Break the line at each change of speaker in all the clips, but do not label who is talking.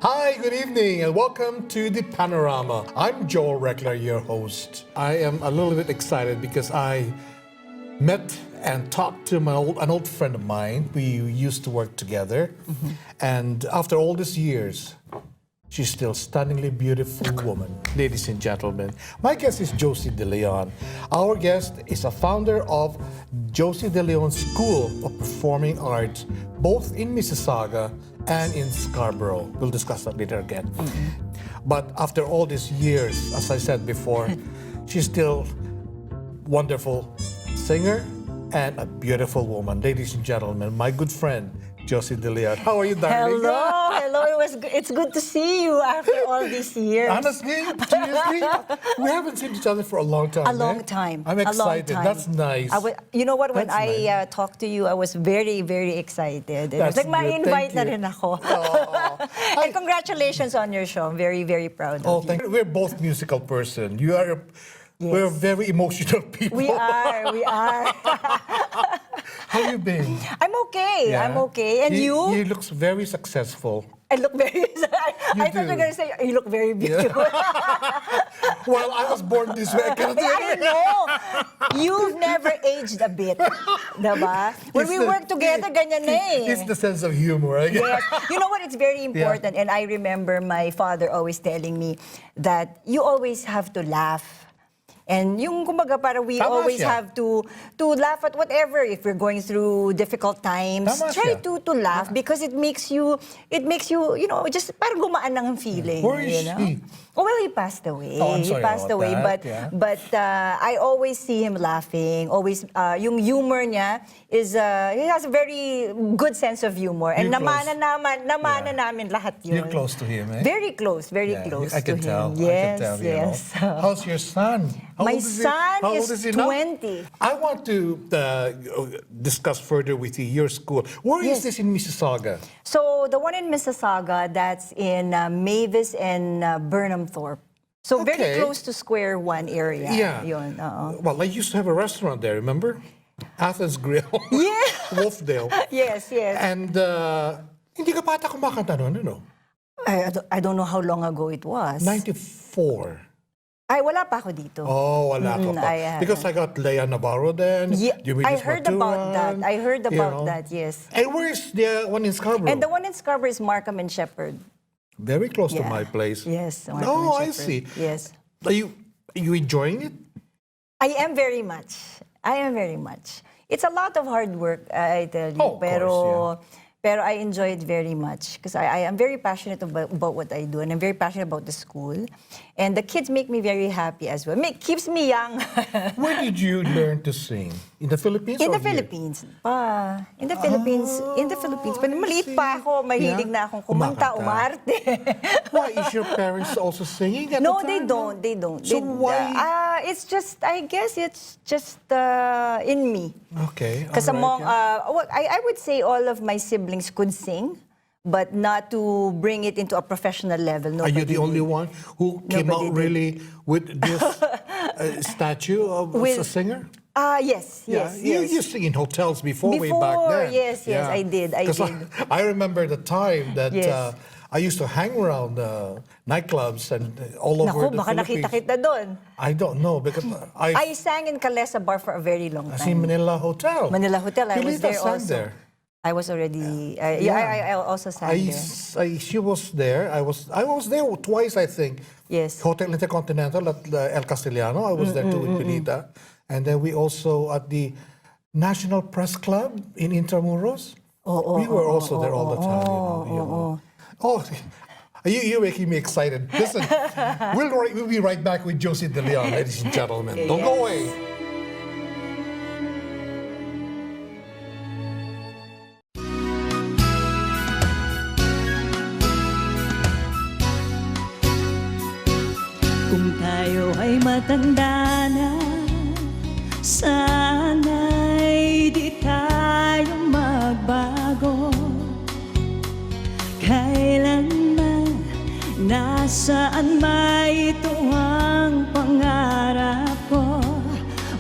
Hi, good evening, and welcome to the Panorama. I'm Joel Reckler, your host. I am a little bit excited because I met and talked to an old friend of mine. We used to work together, and after all these years, she's still a stunningly beautiful woman. Ladies and gentlemen, my guest is Josie De Leon. Our guest is a founder of Josie De Leon School of Performing Arts, both in Mississauga and in Scarborough. We'll discuss that later again. But after all these years, as I said before, she's still wonderful singer and a beautiful woman. Ladies and gentlemen, my good friend, Josie De Leon. How are you, darling?
Hello. It's good to see you after all these years.
Honestly, seriously, we haven't seen each other for a long time.
A long time.
I'm excited. That's nice.
You know what? When
That's
I talked to you, I was very, very excited. It was
That's
like, ma-invite
good.
na
Thank
rin ako.
Oh.
And congratulations on your show. I'm very, very proud
Oh,
of you.
thank you. We're both musical person. You are. We're very emotional people.
We are.
How you been?
I'm okay.
Yeah.
I'm okay. And you?
You look very successful.
I look very... I thought you were going to say, you look very beautiful.
Well, I was born this way. I cannot do
I
it.
know. You've never aged a bit. Diba? When we work together, ganyan na eh.
It's the sense of humor, I guess.
Yes. You know what? It's very important. And I remember my father always telling me that you always have to laugh. And yung kumbaga para we
Tama
always
siya.
have to laugh at whatever. If we're going through difficult times,
Tama
try
siya.
to laugh because it makes you just parang gumaan ng feeling.
Where is
you know?
he?
Oh, well, he passed away.
Oh, I'm sorry
he passed
about
away,
that,
but I always see him laughing. Always, yung humor niya is he has a very good sense of humor, and
You're
namana namin lahat yun.
You're close to him, eh?
Very close
Yeah,
close
I
to
can
him.
tell.
Yes,
I can tell,
yes.
You know. How's your son? How
My
old is he?
son
How
is
old he now?
20.
I want to discuss further with you your school. Where is
Yes.
this in Mississauga?
So the one in Mississauga, that's in Mavis and Burnham Thorpe. So
Okay.
very close to Square One area.
Yeah.
Yun,
Well, I used to have a restaurant there, remember? Athens Grill.
Yeah.
Wolfdale.
Yes.
And hindi ka pa ata kumakanta noon, ano?
I don't know how long ago it was.
94.
Ay, wala pa ako dito.
Oh, wala ka pa. Because I got Leia Navarro then.
Yeah, I heard about that. I heard about that, yes.
And where's the one in Scarborough?
And the one in Scarborough is Markham and Shepherd.
Very close to
Yeah.
my place.
Yes. Markham
Oh, I
and
see.
Shepherd. Yes.
Are you enjoying it?
I am very much. It's a lot of hard work, I tell you.
Oh, of course,
Pero I enjoy it very much because I am very passionate about what I do, and I'm very passionate about the school. And the kids make me very happy as well. Keeps me young.
Where did you learn to sing? In the Philippines?
In
or
the
here?
Philippines. In the Philippines. Pero maliit pa ako, mahilig na akong kumanta, umarte.
Why? Is your parents also singing at
No,
the
they
time?
don't.
So why?
It's just, I guess it's just in me.
Okay.
Because
all right,
among,
yeah.
I would say all of my siblings could sing, but not to bring it into a professional level.
Are you the
Nobody
only
did.
one who came
Nobody
out
did.
really with this statue of a singer?
Yes.
You sing in hotels before way back then.
Yes, I did.
'Cause I remember the time that
Yes.
I used to hang around nightclubs and all over
Naku,
the
baka
Philippines.
nakita kita doon.
I don't know because
I sang in Calesa Bar for a very long
I see
time.
Manila Hotel.
Manila Hotel, I was
Pilita
there
sang
also.
there.
I was already,
Yeah.
I also sang there.
She was there. I was there twice, I think.
Yes.
Hotel Intercontinental at El Castellano. I was there too with Benita. And then we also at the National Press Club in Intramuros. We were also there all the time. You know. Oh, you're making me excited. Listen, we'll be right back with Josie De Leon, ladies and gentlemen. Don't go away.
Kung tayo ay matanda na, sana'y di tayo magbago. Kailanman, nasaan may ito ang pangarap ko.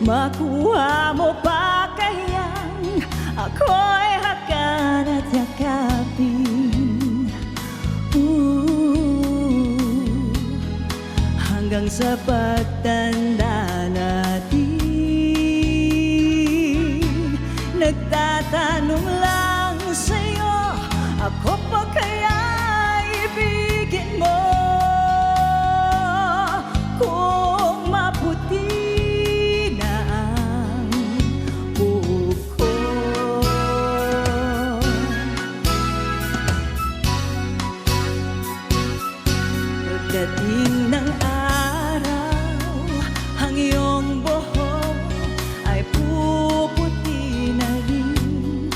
Makuha mo pa kayang ako'y hakan at yakapin. hanggang sa pagtanda natin. Nagtatanong lang sa'yo, ako pa kaya ibigin mo? Kung maputi na ang buhok ko. Pagdating ng araw, ang iyong buhok ay puputi na rin.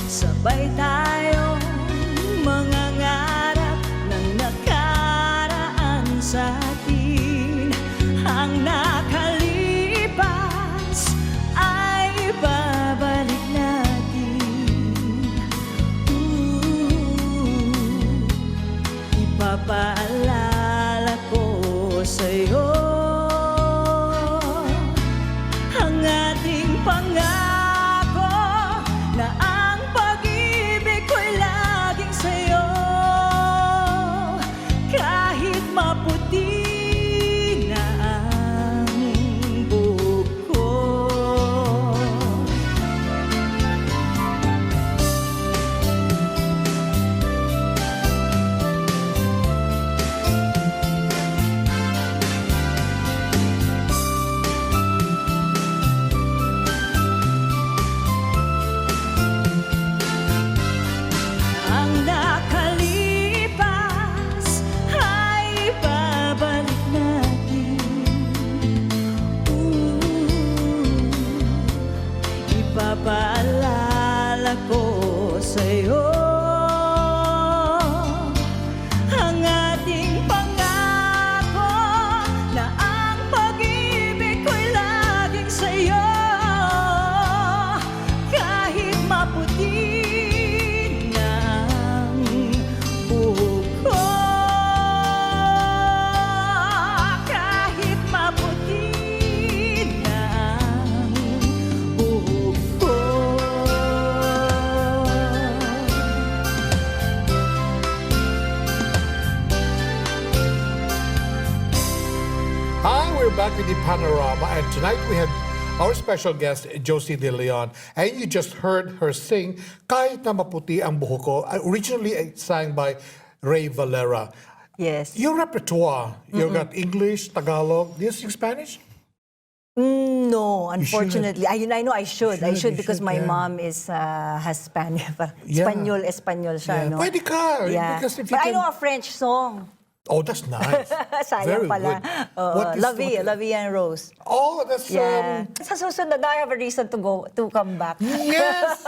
Sabay tayong mangangarap ng nakaraan sa atin. Ang nakalipas ay babalik natin. Ipapaalala ko sa'yo ang ating pangako na ang pag-ibig ko'y laging sa'yo. Kahit maputi na ang buhok ko. Ang nakalipas ay babalik natin. Ipapaalala ko sa'yo ang ating pangako na ang pag-ibig ko'y laging sa'yo. Kahit maputi na ang buhok ko. Kahit maputi na ang buhok ko.
Hi, we're back with the Panorama, and tonight we have our special guest, Josie De Leon. And you just heard her sing, Kahit na Maputi ang Buhok Ko, originally sang by Ray Valera.
Yes.
Your repertoire, you've got English, Tagalog. Do you sing Spanish?
No,
You should.
unfortunately. I know I should. I
should,
should
you
because
should,
my
yeah.
mom is has Spanish.
Yeah.
Espanyol siya, no?
Pwede ka.
Yeah.
Because if you
But I
can...
know a French song.
Oh, that's nice.
Sayang
Very
pala.
good.
La Vie and Rose.
Oh, that's...
Yeah. Sa susunod, I have a reason to come back.
Yes!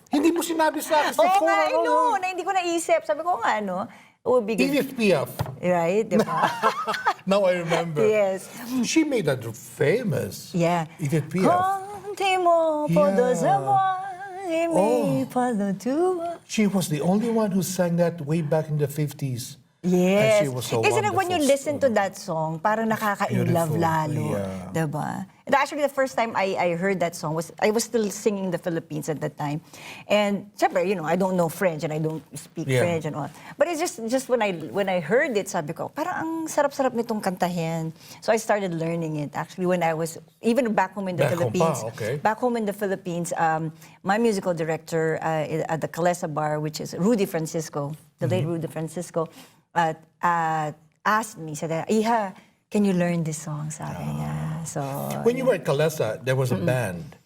Hindi mo sinabi sa akin.
Oo nga, I know, na hindi ko naisip. Sabi ko nga, ano, it would be good.
Edith Piaf.
Right, di ba?
Now I remember.
Yes.
She made that famous.
Yeah.
Edith Piaf.
Conte mo por
Yeah.
dos amor, y mi
Oh.
palo tu.
She was the only one who sang that way back in the 50s.
Yes.
And she was so
Isn't it when you
wonderful.
listen to that song, parang nakaka-inlove
Beautiful.
lalo.
Yeah.
Diba? And actually, the first time I heard that song, I was still singing in the Philippines at that time. And syempre, you know, I don't know French and I don't speak
Yeah.
French and all. But it's just when I heard it, sabi ko, parang ang sarap-sarap nitong kantahin. So I started learning it. Actually, when I was, even back home in the
Back home pa,
Philippines.
okay.
Back home in the Philippines, my musical director at the Calesa Bar, which is Rudy Francisco, the late Rudy Francisco, asked me, said, Iha, can you learn this song? Sabi niya. So,
When you were at Calesa, there was a band.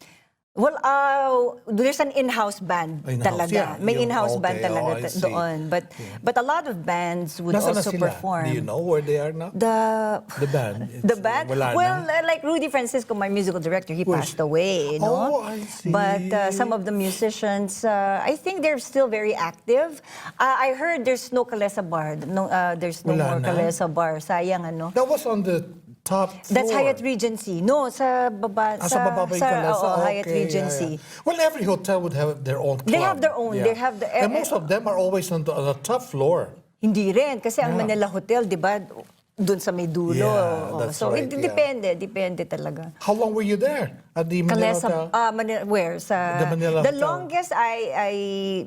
well, there's an in-house band
In-house,
talaga.
yeah.
May
Yung-
in-house band
okay,
talaga
I see.
doon. But a lot of bands would
Nasaan na
also
sila?
perform.
Do you know where they are now? The band.
The
It's,
band?
wala
Well,
na?
like Rudy Francisco, my musical director, he
Where's-
passed away, you know?
Oh, I see.
But some of the musicians, I think they're still very active. I heard there's no Calesa Bar. No, there's no
Wala
more
na?
Calesa Bar. Sayang, ano?
That was on the top floor.
That's Hyatt Regency. No, sa baba.
Sa baba ba yung Calesa?
Oo, Hyatt
Okay,
Regency.
yeah. Well, every hotel would have their own club.
They have their own. They have
And most of them are always on the top floor.
Hindi rin. Kasi ang
Yeah.
Manila Hotel, di ba, dun sa may dulo.
Yeah, that's
so
right,
depende talaga.
How long were you there at the Manila Hotel?
Manila, where?
The Manila
the
Hotel.
longest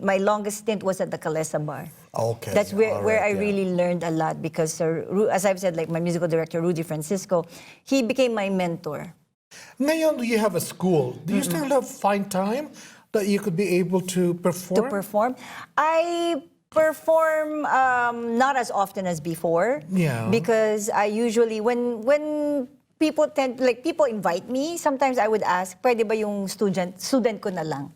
my longest stint was at the Calesa Bar.
Okay.
That's where I
yeah.
really learned a lot because, as I've said, like my musical director, Rudy Francisco, he became my mentor.
Ngayon, you have a school. Do you still find time that you could be able to perform?
To perform. I perform not as often as before.
Yeah.
Because I usually, when people invite me, sometimes I would ask, pwede ba yung student ko na lang?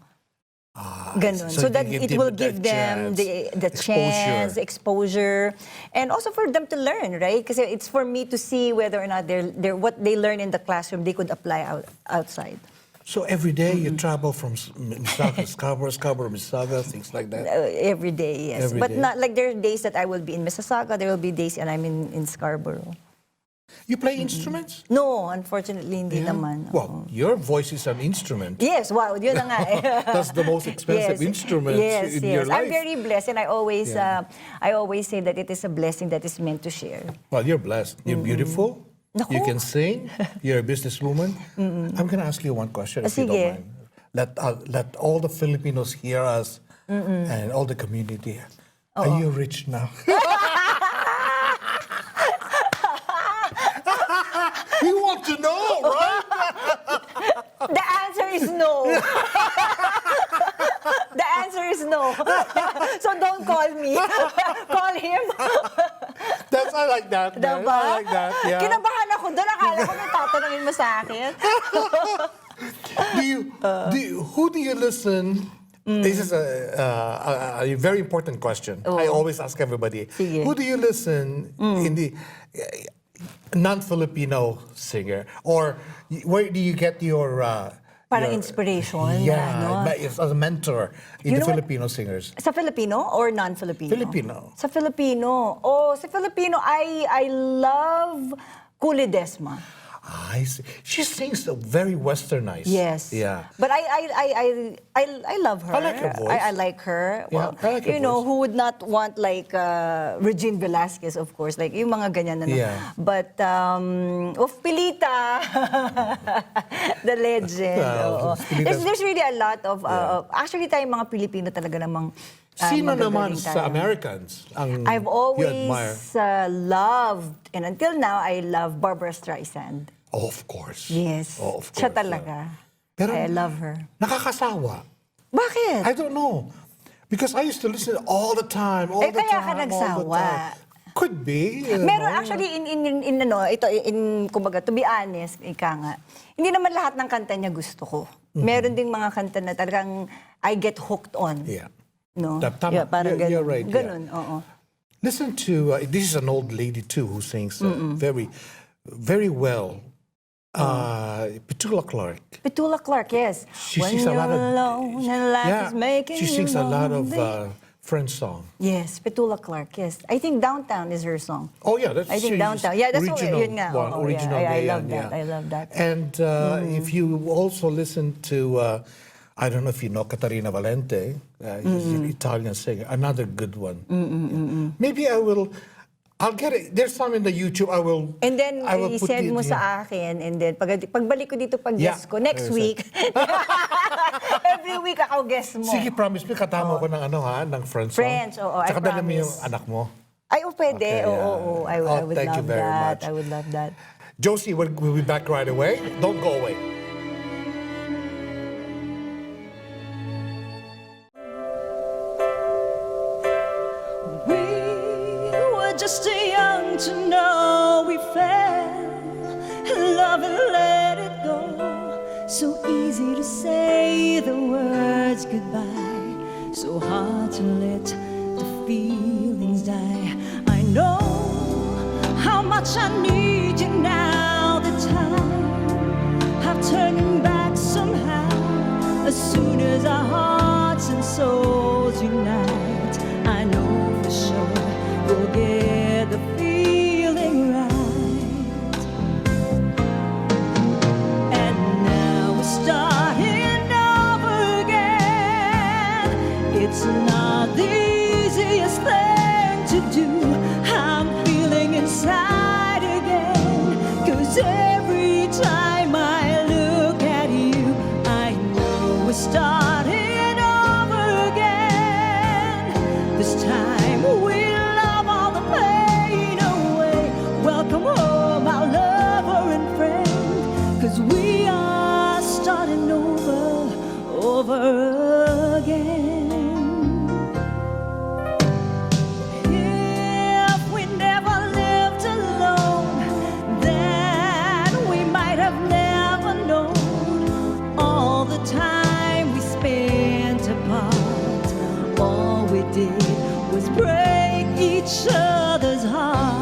Ganon. So that it will give them the chance, exposure, and also for them to learn, right? Because it's for me to see whether or not they're what they learn in the classroom they could apply outside.
So every day you travel from Mississauga, Scarborough, Mississauga, things like that?
Every day, yes.
Every
But
day.
not like there are days that I will be in Mississauga, there will be days and I'm in Scarborough.
You play instruments?
No, unfortunately, hindi
Yeah.
naman.
Well, your voice is an instrument.
Yes, wow, yun na nga.
That's the most expensive instrument in your life.
I'm very blessed and I always say that it is a blessing that is meant to share.
Well, you're blessed. You're beautiful.
Naku.
You can sing. You're a businesswoman. I'm going to ask you one question, if you
Sige.
don't mind. Let all the Filipinos hear us and all the community. Are you rich now? We want to know, right?
The answer is no. The answer is no. So don't call me. Call him.
I like that. Man.
Diba?
I like that. Yeah.
Kinabahan ako doon. Akala ko may tatanungin mo sa akin.
Who do you listen? This is a very important question. I always ask everybody.
Sige.
Who do you listen in the non-Filipino singer? Or where do you get your...
Parang
your-
inspiration.
Yeah, as a mentor in
You
the
know what?
Filipino singers.
Sa Filipino or non-Filipino?
Filipino.
Sa Filipino. Oh, sa Filipino, I love Kuli Desma.
I see. She sings very westernized.
Yes.
Yeah.
But I love her.
I like her voice.
I like her.
Yeah,
Well,
I like her
you know,
voice.
who would not want like Regine Velasquez, of course, like yung mga ganyan na.
Yeah.
But of Pilita, the legend.
Wow,
oo.
Pilita's-
There's really a lot of actually tayong mga Pilipino talaga namang
Sino naman
magagaling
sa
tayo.
Americans ang
I've
you admire?
always loved, and until now, I love Barbara Streisand.
Oh, of course.
Yes.
Oh, of course.
Siya talaga.
Pero-
I love her.
Nakakasawa.
Bakit?
I don't know. Because I used to listen all the time, all the
kaya
time,
ka nagsawa.
all the time. Could be. you
Meron
know.
actually kumbaga, to be honest, ika nga, hindi naman lahat ng kanta niya gusto ko. Meron ding mga kanta na talagang I get hooked on.
Yeah.
No?
Tama.
Yeah, parang
You're
ganun.
right, yeah.
Ganun, oo.
Listen to, this is an old lady too who sings very, very well. Petula Clark.
Petula Clark, yes.
She
When
sings a
you're
lot of...
alone and life is making
she sings
you
a lot of
lonely.
French song.
Yes, Petula Clark, yes. I think Downtown is her song.
Oh yeah, that's
I think
she's
Downtown. Yeah, that's all,
original
yun nga.
one,
Oo,
original
yeah. I
Leon,
love that.
yeah.
I love that.
And if you also listen to, I don't know if you know Caterina Valente, she's an Italian singer, another good one. Maybe I'll get it. There's some in the YouTube.
And then,
I will put
i-send
it
mo
in.
sa akin. And then, pagbalik ko dito pag
Yeah.
guest ko, next
Yes,
week. Every week ako guest mo.
Sige, promise me, katama ko ng ng French song.
French, oo, I
Tsaka dala mo yung
promise.
anak mo.
Ay, pwede.
Okay,
Oo. I would
thank you
love
very
that.
much.
I would love that.
Josie, we'll be back right away. Don't go away.
We were just too young to know we fell in love and let it go. So easy to say the words goodbye, so hard to let the feelings die. I know how much I need you now. The time have turned back somehow. As soon as our hearts and souls unite, I know for sure we'll get the feeling right. And now we're starting over again. It's not the easiest thing to do. I'm feeling inside other's heart.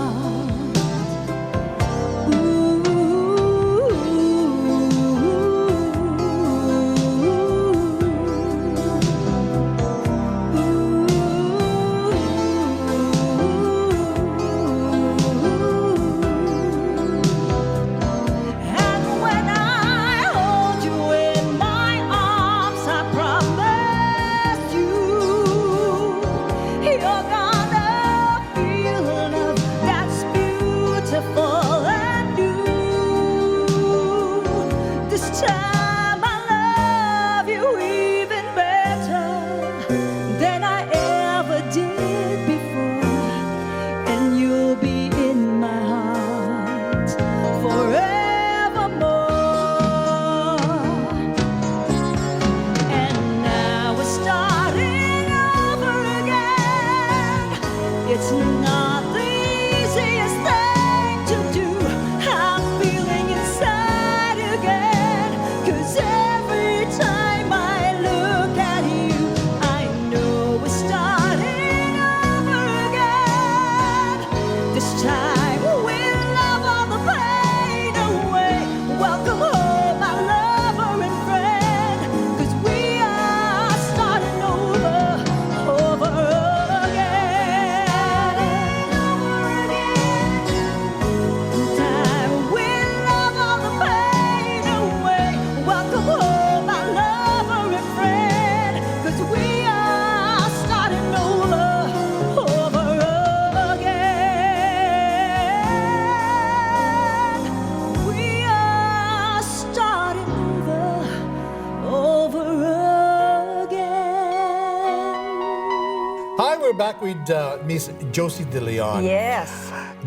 We're back with Miss Josie De Leon.
Yes.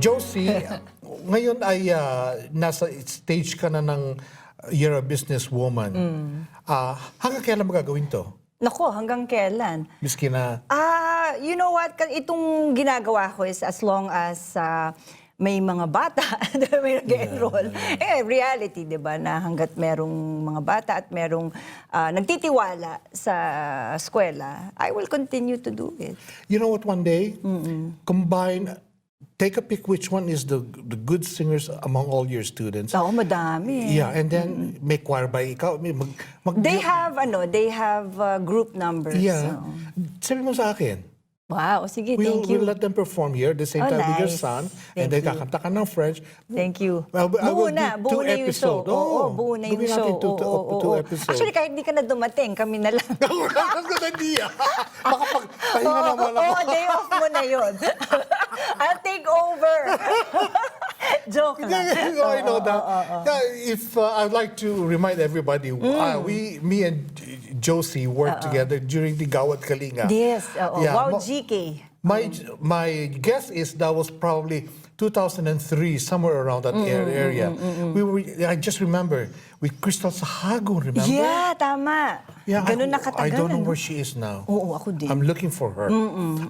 Josie, ngayon ay nasa stage ka na ng you're a businesswoman. Hanggang kailan mo gagawin to?
Nako, hanggang kailan?
Miski na...
You know what? Itong ginagawa ko is as long as may mga bata na may nag-enroll. Reality, di ba, na hanggat merong mga bata at merong nagtitiwala sa eskwela, I will continue to do it.
You know what, one day, take a pick which one is the good singers among all your students.
Oo, madami.
Yeah, and then make choir by ikaw.
They have group numbers.
Yeah.
So.
Sabi mo sa akin.
Wow, sige, thank you.
We'll let them perform here the same time with your
nice.
son.
Thank
and then
you.
kakanta ka ng French.
Thank you.
Well, I will
buo
do
na yung show.
episodes.
Oo, buo na yung
gawin
show.
natin two episodes.
Actually, kahit di ka na dumating, kami na lang.
That's good idea. Makapagpahinga naman ako.
Oo, day off mo na yun. I'll take over. Joke lang.
I know that. If I'd like to remind everybody, me and Josie worked together during the Gawad Kalinga.
Yes.
Yeah,
Wow, GK.
My guess is that was probably 2003, somewhere around that area. I just remember with Crystal Sahago, remember?
Yeah, tama.
Yeah,
Ganun nakatagal.
I don't know where she is now.
Oo, ako din.
I'm looking for her.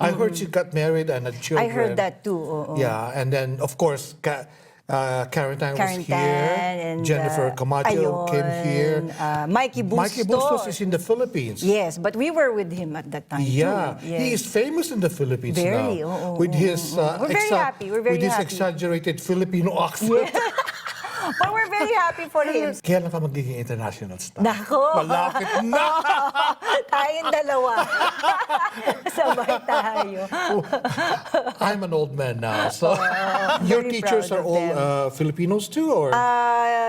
I heard she got married and had children.
I heard that too. Oo.
Yeah, and then of course Karen Tan was here.
And,
Jennifer Camacho came here.
Mikey
Bustos is in the Philippines.
Yes, but we were with him at that time
Yeah,
too. Yes.
he is famous in the Philippines
Very,
now. With his
We're very happy. We're very
with his
happy.
exaggerated Filipino accent.
But we're very happy for him.
Kailan ka magiging international star?
Nako.
Malapit na!
Tayong dalawa. Sabay tayo.
I'm an old man now, so your
very
teachers
proud
are
of
all
them.
Filipinos too, or?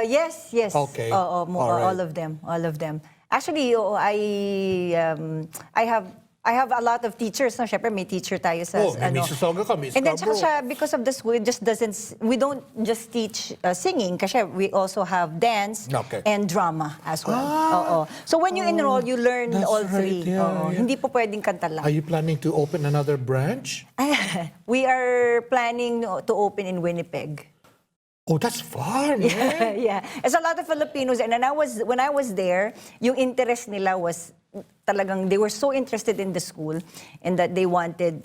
Yes.
Okay.
Oo,
All right.
all of them. Actually, I have a lot of teachers. No? Siyempre, may teacher tayo sa...
May Mississauga ka, may
And then,
Scarborough.
tsaka siya, because of the school, we don't just teach singing, kasi we also have dance and drama as well. Oo. So when you enroll, you learn
That's
all three.
right, yeah,
Oo.
yeah.
Hindi po pwedeng kanta lang.
Are you planning to open another branch?
We are planning to open in Winnipeg.
Oh, that's far, man.
Yeah. There's a lot of Filipinos, and when I was there, yung interest nila was talagang they were so interested in the school and that they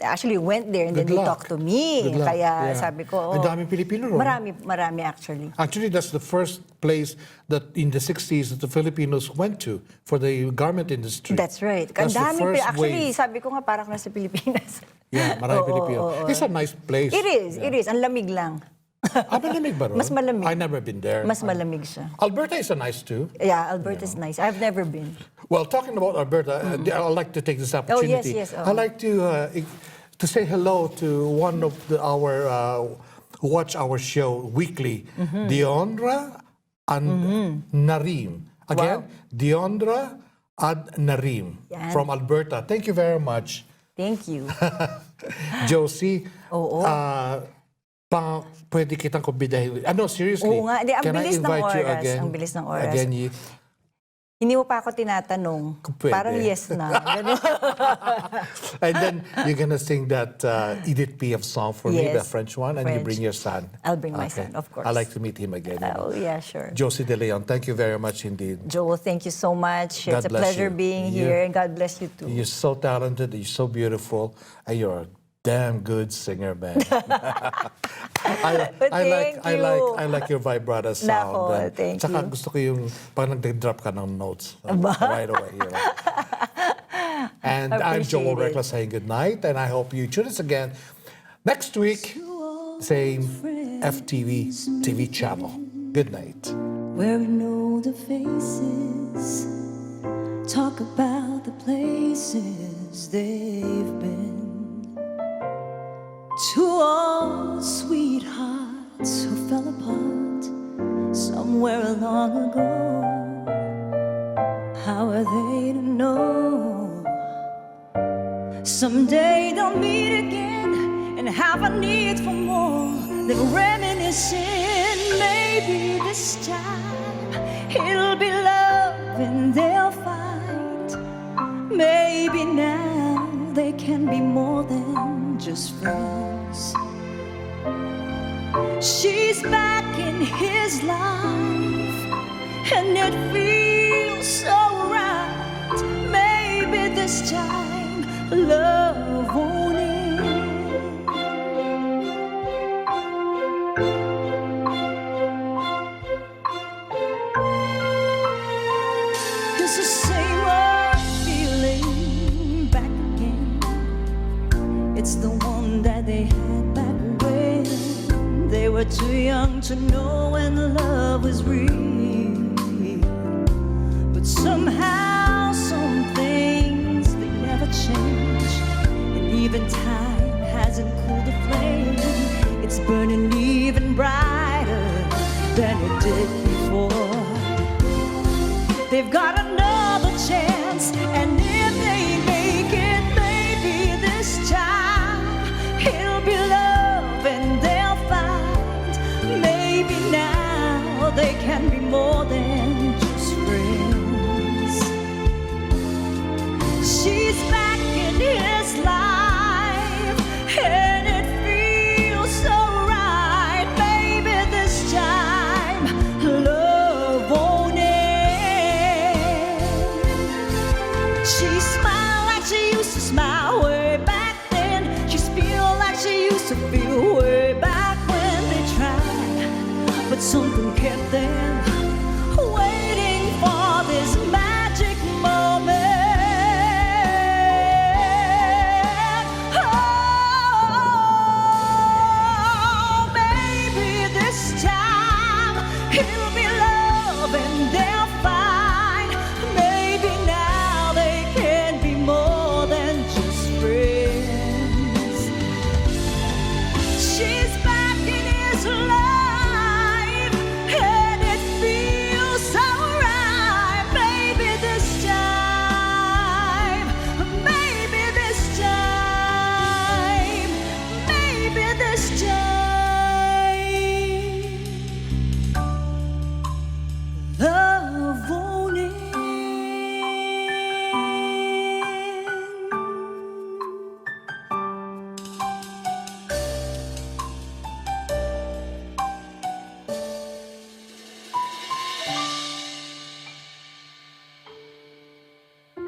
actually went there and
Good
then they
luck.
talked to me.
Good luck.
Kaya
Yeah.
sabi ko,
Ang daming Pilipino ron.
marami actually.
Actually, that's the first place that in the 60s that the Filipinos went to for the garment industry.
That's right. Ang
That's the
dami,
first
actually,
wave.
sabi ko nga parang nasa Pilipinas.
Yeah, maraming
Oo,
Pilipino.
oo.
It's a nice place.
It is. Ang lamig lang.
Malamig ba ron?
Mas malamig.
I've never been there.
Mas malamig siya.
Alberta is a nice too.
Yeah, Alberta is nice. I've never been.
Well, talking about Alberta, I'd like to take this opportunity.
yes.
I'd like to say hello to one of our who watch our show weekly, Deondra and Narim. Again, Deondra and Narim
Yan.
from Alberta. Thank you very much.
Thank you.
Josie,
Oo.
pwede kitang kumbidahin. Seriously.
Oo nga. Hindi, ang
Can I
bilis ng
invite you
oras.
again?
Ang bilis ng oras.
Again,
Hindi mo pa ako tinatanong.
Kung pwede.
Parang yes na. Ganun.
and then you're gonna sing that Edith Piaf song for me, the
Yes,
French one, and you
French.
bring your son.
I'll bring my son, of course.
I'd like to meet him again.
Oh, yeah, sure.
Josie De Leon, thank you very much indeed.
Joel, thank you so much.
God
It's a
bless
pleasure
you.
being
You-
here, and God bless you too.
You're so talented, you're so beautiful, and you're a damn good singer, man. I like your vibrato sound.
Nako,
and
thank
Tsaka
you.
gusto ko yung pag nag-drop ka ng notes right away. And I'm Joel
Appreciate it.
Reckless saying good night, and I hope you tune us again next week, same FTV TV channel. Good night.
Where we know the faces, talk about the places they've been. To all sweethearts who fell apart somewhere long ago, how are they to know? Someday they'll meet again and have a need for more than reminiscing. Maybe this time it'll be love and they'll find. Maybe now they can be more than just friends. She's back in his life and it feels so right. Maybe this time love won't end. It's the same old feeling back again. It's the one that they had back when they were too young to know when love was real. But somehow some things they never change, and even time hasn't cooled the flame. It's burning even brighter than it did before. They've got another chance, and if they make it, maybe this time it'll be love and they'll find. Maybe now they can be more than just friends. She's back in his life, and it feels so right. Maybe this time love won't end. She smiled like she used to smile way back then. She feels like she used to feel.